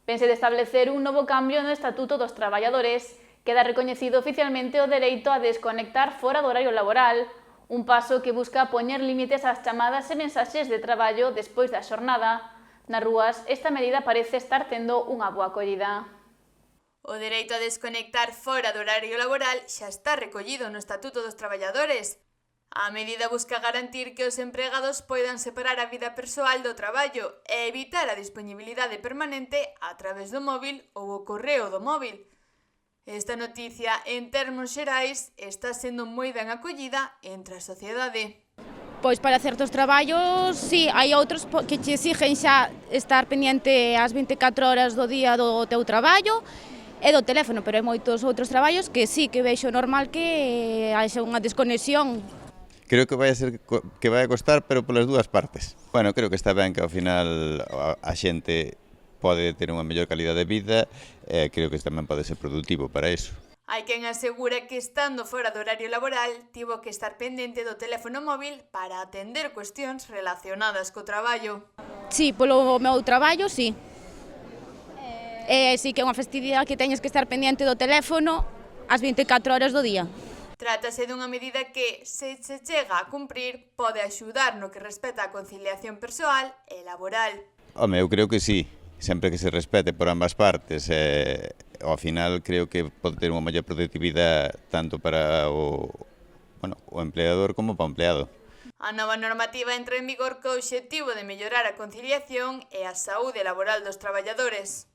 Pense de establecer un novo cambio no Estatuto dos Traballadores. Queda recoñecido oficialmente o dereito a desconectar fora do horario laboral, un paso que busca poñer límites ás chamadas e mensaxes de traballo despois da xornada. Nas rúas, esta medida parece estar tendo unha boa acollida. O dereito a desconectar fora do horario laboral xa está recollido no Estatuto dos Traballadores. A medida busca garantir que os empregados poidan separar a vida persoal do traballo e evitar a disponibilidade permanente a través do móvil ou o correo do móvil. Esta noticia, en termos xerais, está sendo moi ben acollida entre a sociedade. Pois para certos traballos, sí, hai outros que che exigen xa estar pendiente as 24 horas do día do teu traballo e do teléfono, pero hai moitos outros traballos que sí, que vexo normal que haxa unha desconexión. Creo que vai a costar, pero polas dúas partes. Bueno, creo que está ben que ao final a xente pode ter unha mellor calidad de vida e creo que tamén pode ser productivo para iso. Hai quen asegura que estando fora do horario laboral tivo que estar pendente do teléfono móvil para atender cuestións relacionadas co traballo. Sí, polo meu traballo, sí. Sí que é unha festividade que teñes que estar pendente do teléfono as 24 horas do día. Trátase dunha medida que, se se chega a cumprir, pode axudar no que respecta á conciliación persoal e laboral. Home, eu creo que sí, sempre que se respete por ambas partes. Ao final creo que pode ter unha maior productividade tanto para o empleador como para o empleado. A nova normativa entra en vigor co obxectivo de mellorar a conciliación e a saúde laboral dos traballadores.